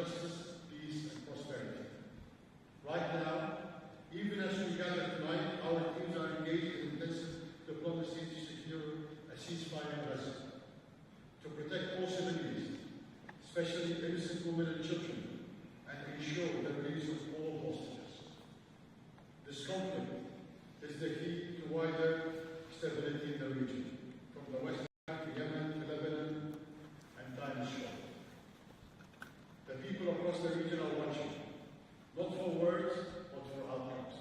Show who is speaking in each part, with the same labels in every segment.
Speaker 1: justice, peace, and prosperity. Right now, even as we gather tonight, our teams are engaged in intensive diplomacy to secure a ceasefire in Gaza, to protect all civilians, especially innocent women and children, and ensure the release of all hostages. This conflict is the key to wider stability in the region, from the West Bank to Yemen to Lebanon, and time is short. The people across the region are watching, not for words, but for outcomes.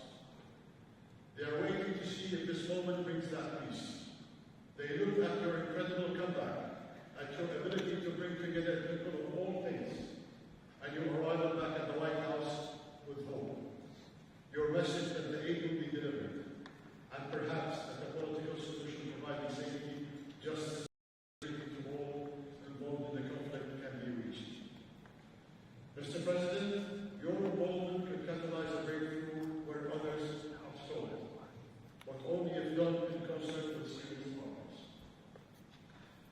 Speaker 1: They are waiting to see if this moment brings that peace. They look at your incredible comeback, at your ability to bring together people of all faiths, and your arrival back at the White House with hope. Your message that the aid will be delivered, and perhaps that the political solution providing safety, justice, and security to all involved in the conflict can be reached. Mr. President, your involvement could catalyze a breakthrough where others have stalled, but only if done in concert with serious partners.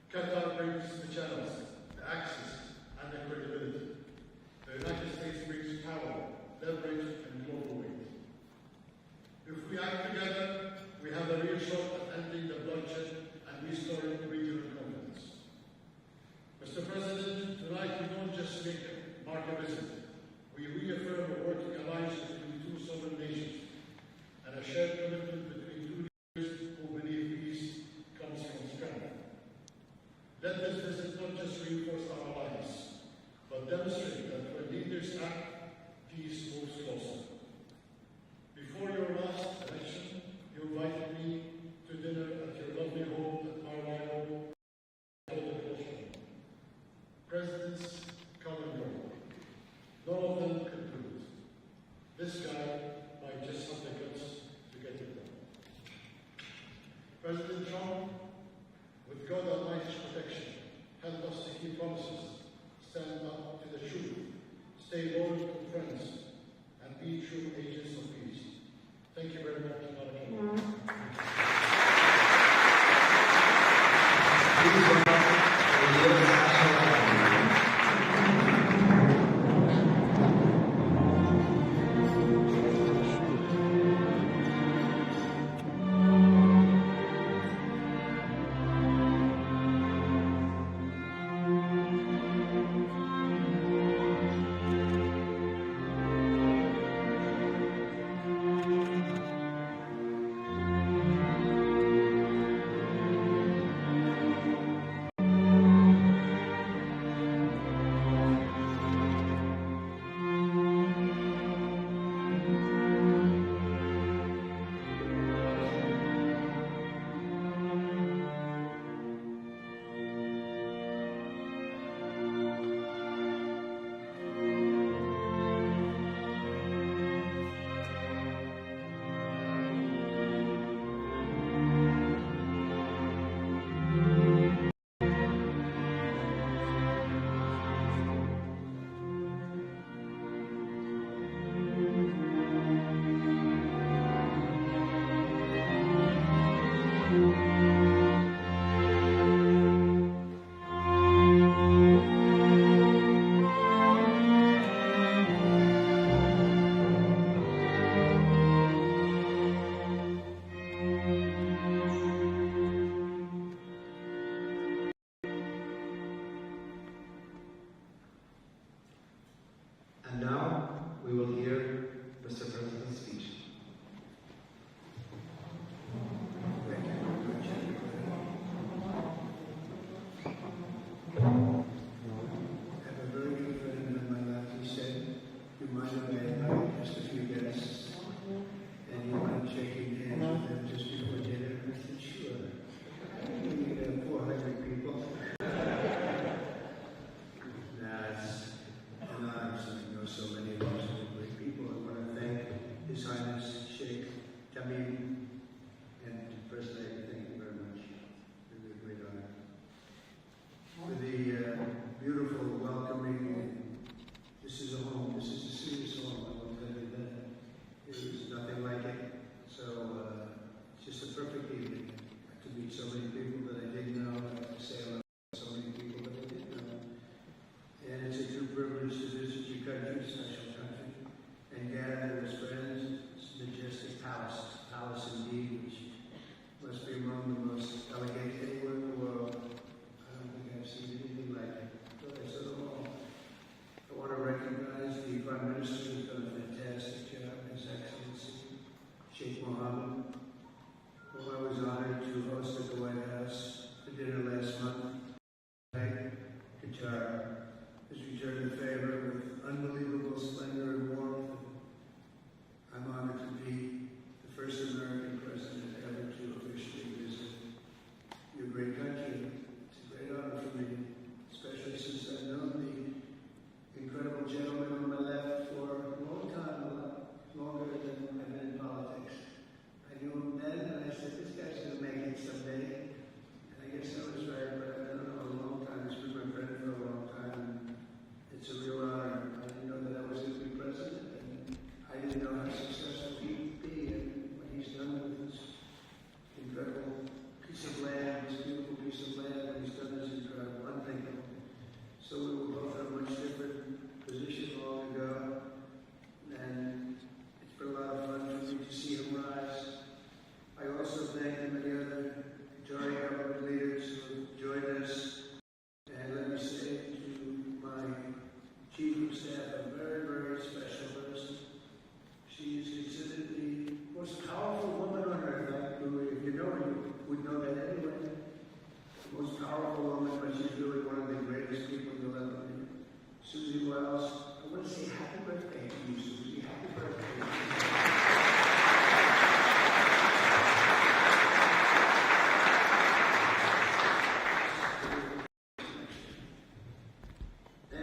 Speaker 1: Qatar brings the channels, the access, and the credibility. The United States brings power, leverage, and global weight. If we act together, we have a real shot at ending the bloodshed and restoring regional confidence. Mr. President, tonight we don't just mark a visit. We reaffirm a working alliance between two sovereign nations and a shared commitment between two leaders who believe peace comes from strength. Let this visit not just reinforce our alliance, but demonstrate that when leaders act, peace moves closer. Before your last election, you invited me to dinner at your lovely home at Mar-a-Lago. Presidents come and go. None of them could do it. This guy might just have the guts to get it done. President Trump, with God Almighty's protection, help us to keep promises, stand up to the truth, stay loyal to friends, and be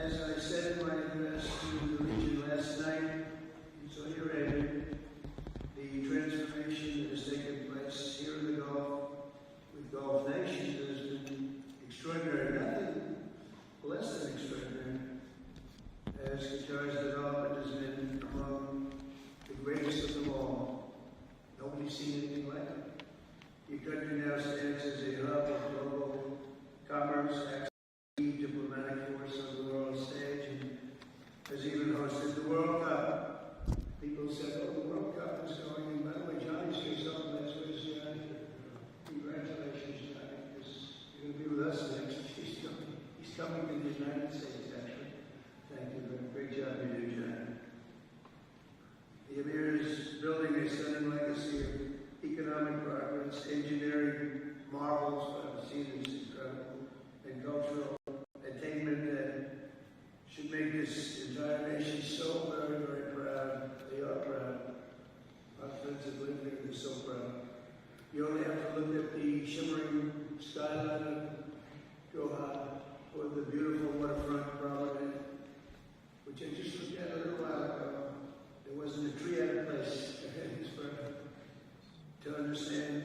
Speaker 2: As I said in my address to the region last night, it's on your end, the transformation that has taken place here in the Gulf, with Gulf nations, has been extraordinary, nothing less than extraordinary, as Qatar's development has been among the greatest of them all. Nobody's seen anything like it. Your country now stands as a hub of global commerce, diplomatic force on the world stage, and has even hosted the World Cup. People said, oh, the World Cup is going, and by the way, Johnny's here, so that's where he's congratulations, Johnny, because you're going to be with us next. He's coming to the United States, actually. Thank you, great job you do, Johnny. The Emir is building a stunning legacy of economic progress, engineering marvels, what I've seen is incredible, and cultural attainment that should make this entire nation so very, very proud. They are proud. Our friends of living are so proud. You only have to look at the shimmering skyline of Doha, or the beautiful waterfront promenade, which I just looked at a little while ago. There wasn't a tree out of place to understand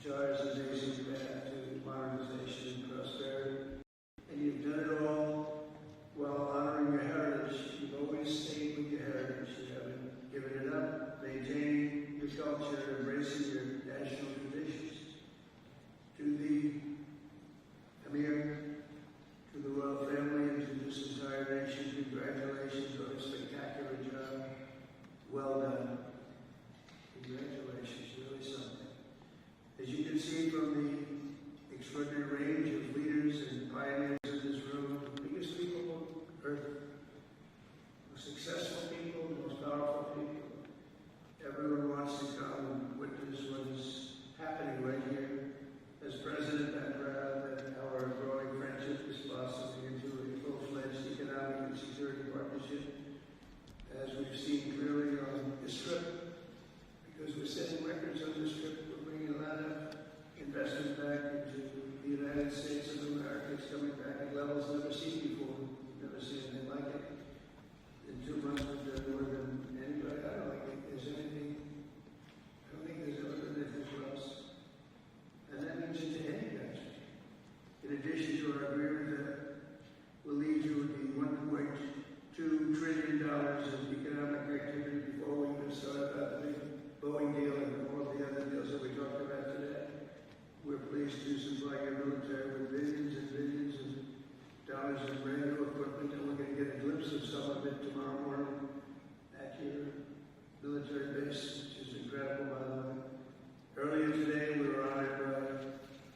Speaker 2: Qatar's amazing path to modernization and prosperity. And you've done it all while honoring your heritage. You've always stayed with your heritage. You haven't given it up, maintaining your culture, embracing your national traditions. To the Emir, to the royal family, and to this entire nation, congratulations on a spectacular job. Well done. Congratulations, really something. As you can see from the extraordinary range of leaders and pioneers in this room, the biggest people on earth, most successful people, the most powerful people, everyone wants to come and witness what is happening right here. As president, I'm proud that our growing friendship is blossoming into a full-fledged economic and security partnership, as we've seen clearly on this trip. Because we're setting records on this trip, we're bringing a lot of investment back into the United States of America. It's coming back at levels never seen before. We've never seen anything like it. In 2 months, we've done more than anybody. I don't think there's ever been anything close. And that means it's ahead, guys. In addition to our agreement that will lead to the $1.2 trillion of economic activity before we even start about the big Boeing deal and all of the other deals that we talked about today. We're pleased to supply your military with billions and billions of dollars in brand new equipment, and we're going to get a glimpse of some of it tomorrow morning at your military base, which is incredible, by the way. Earlier today, we were honored by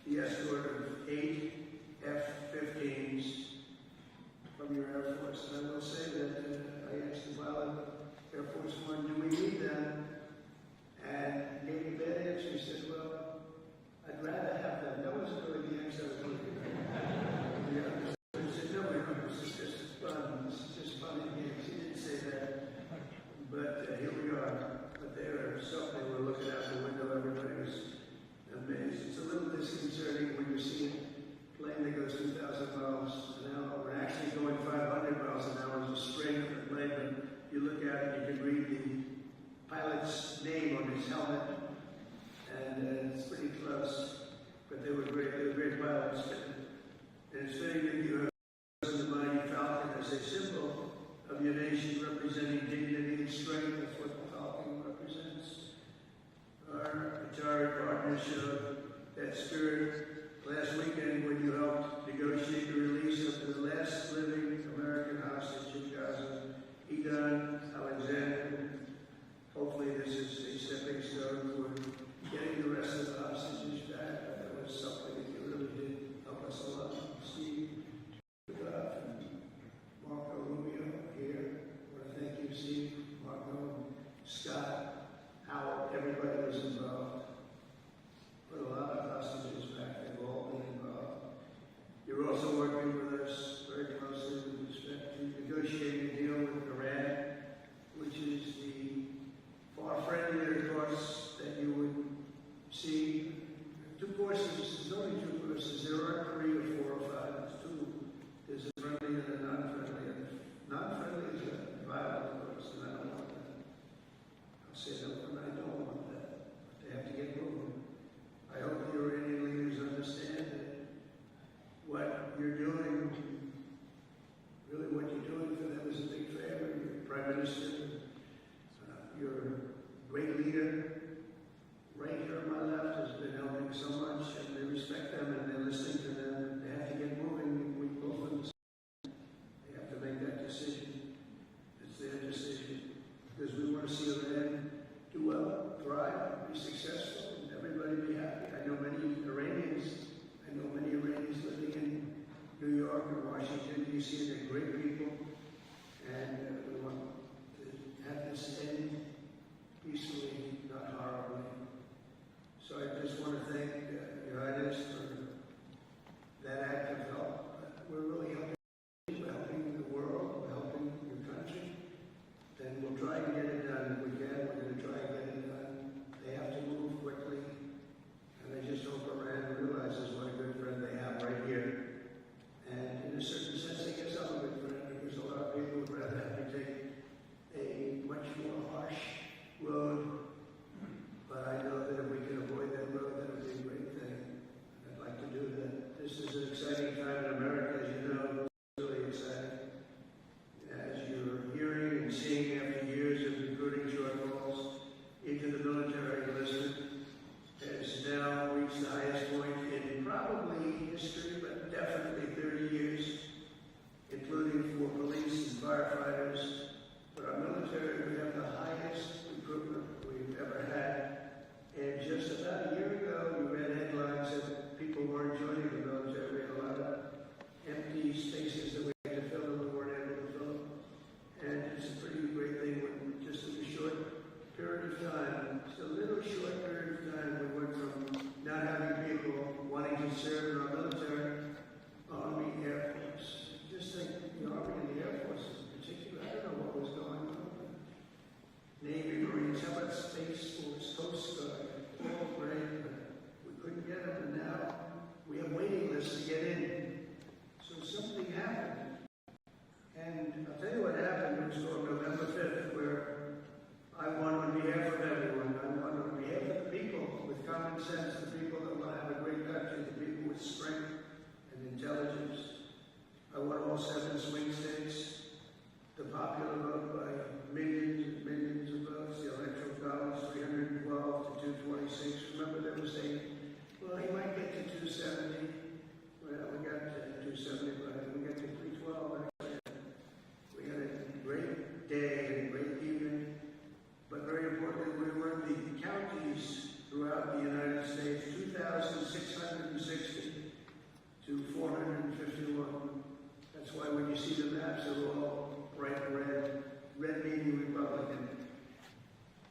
Speaker 2: the escort of 8 F-15s from your Air Force. And I will say that I asked the pilot, Air Force One, do we need them? And gave me a bad answer. He said, well, I'd rather have them. That wasn't really the answer I was looking for. He said, no, this is just fun. This is just funny games. He didn't say that. But here we are. But they are something. We're looking out the window. Everybody was amazed. It's a little disconcerting when you see a plane that goes 2,000 miles an hour. We're actually going 500 miles an hour as a string of the plane. But you look at it, you can read the pilot's name on his helmet, and it's pretty close, but they were great pilots. And it's fitting that you have the mighty Falcon as a symbol of your nation, representing dignity and strength. That's what the Falcon represents. Our Qatari partners showed that spirit last weekend when you helped negotiate the release of the last living American hostage in Gaza, Egon Alexander. Hopefully this is a stepping stone for getting the rest of the hostages back. That was something that you really did help us a lot. Steve, and Marco Rubio here. I want to thank you, Steve, Marco, Scott, Howard, everybody was involved. Put a lot of hostages back. They've all been involved. You're also working in Washington, D.C. They're great people, and we want to have this end peacefully, not horribly. So I just want to thank Your Highness for that act of help. We're really helping. We're helping the world. We're helping your country. Then we'll try and get it done. If we can, we're going to try and get it done. They have to move quickly. And I just hope Iran realizes what a good friend they have right here. And in a certain sense, I guess I'm a good friend, because a lot of people would rather have me take a much more harsh road. But I know that if we can avoid that road, that would be a great thing. I'd like to do that. This is an exciting time in America, as you know. It's really exciting. As you're hearing and seeing after years of recruiting shortfalls into the military enlistment, has now reached the highest point in probably history, but definitely 30 years, including for police and firefighters. But our military, we have the highest recruitment we've ever had. And just about a year ago, we read headlines that people weren't joining the military. We had a lot of empty spaces that we had to fill and we weren't able to fill. And it's a pretty great thing when just in a short period of time, just a little short period of time, we went from not having people wanting to serve in our military, Army, Air Force. Just think the Army and the Air Force in particular, I don't know what was going on. Navy, Marines, how about Space Force, Coast Guard, all great, but we couldn't get them, and now we have waiting lists to get in. So something happened. And I'll tell you what happened. It was on November 5th, where I won on behalf of everyone. I won on behalf of the people with common sense, the people that want to have a great country, the people with strength and intelligence. I won all 7 swing states, the popular vote by millions and millions of votes, the electoral college 312 to 226. Remember they were saying, well, he might get to 270. Well, we got to 275. We got to 312. We had a great day and a great evening. But very importantly, we were in the counties throughout the United States, 2,660 to 451. That's why when you see the maps, they're all bright red. Red meaning Republican.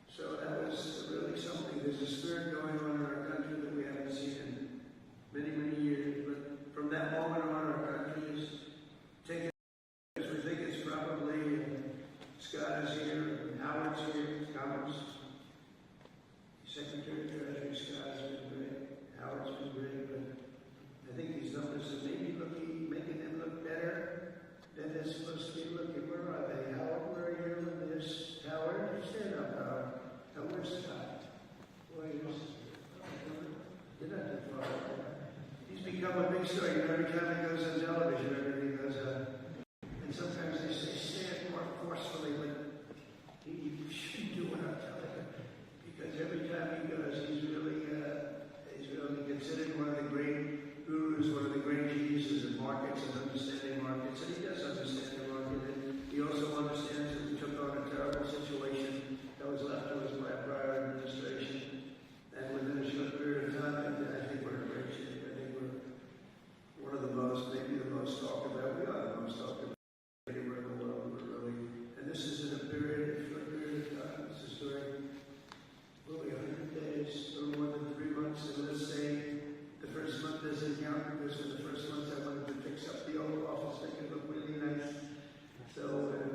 Speaker 2: So that was really something. There's a spirit going on in our country that we haven't seen in many, many years. But from that moment on, our country is taking, as we think it's probably, Scott is here, and Howard's here, Thomas. Secretary of Treasury Scott has been great. Howard's been great. But I think these numbers are maybe making them look better than they're supposed to be looking. Where are they? Howard, where are you in this? Howard, stand up, Howard. Now, where's Scott? Boy, you're not too far. He's become a big story. Every time he goes on television, everything goes up. And sometimes they say, say it more forcefully, but he shouldn't do what I'm telling him. Because every time he goes, he's really considered one of the great gurus, one of the great geniuses in markets and understanding markets. And he does understand the market. And he also understands that we took on a terrible situation that was left to us by a prior administration. And within a short period of time, I think we're in great shape. I think we're one of the most, maybe the most talked about. We are the most talked about anywhere in the world. We're really, and this is in a short period of time. This is during probably 100 days, or more than 3 months. And let's say the first month doesn't count, because for the first month I wanted to fix up the old office, make it look really nice. So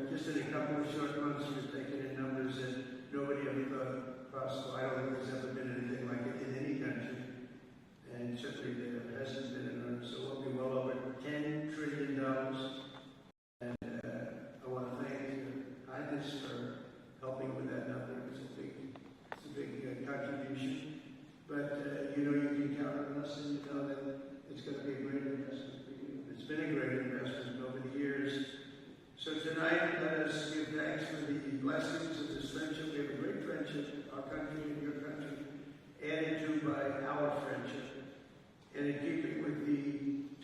Speaker 2: just in a couple of short months, we're taking in numbers that nobody ever thought possible. I don't think there's ever been anything like it in any country. And certainly there hasn't been enough. So we'll be well over $10 trillion. And I want to thank Your Highness for helping with that number. It's a big contribution. But you know you can count on us, and you know that it's going to be a great investment for you. It's been a great investment over the years. So tonight, let us give thanks for the blessings of this friendship. We have a great friendship, our country and your country, added to by our friendship. And in keeping with the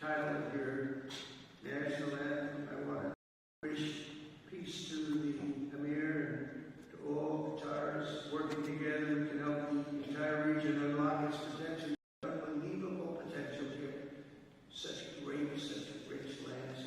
Speaker 2: title of your national anthem, I want to wish peace to the Emir and to all Qatars working together. We can help the entire region unlock its potential, unbelievable potential here. Such a rich land,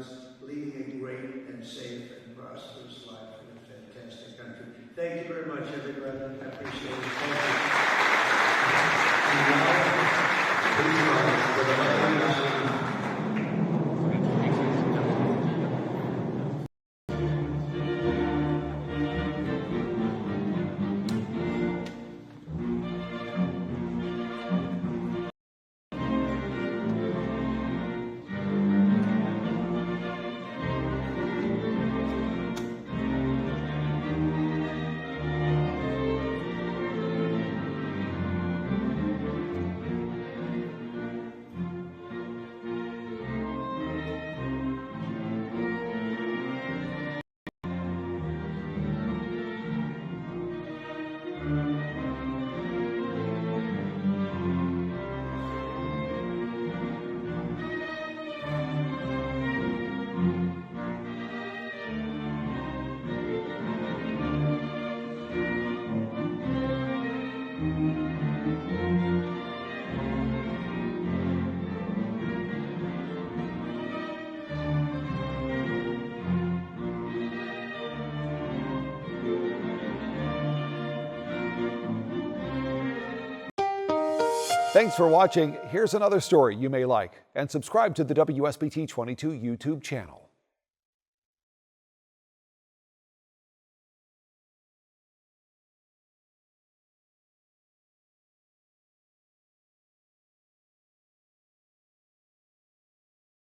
Speaker 2: us leading a great and safe and prosperous life in a fantastic country. Thank you very much, everybody. I appreciate it. Thank you.
Speaker 3: Thanks for watching. Here's another story you may like, and subscribe to the WSBT 22 YouTube channel.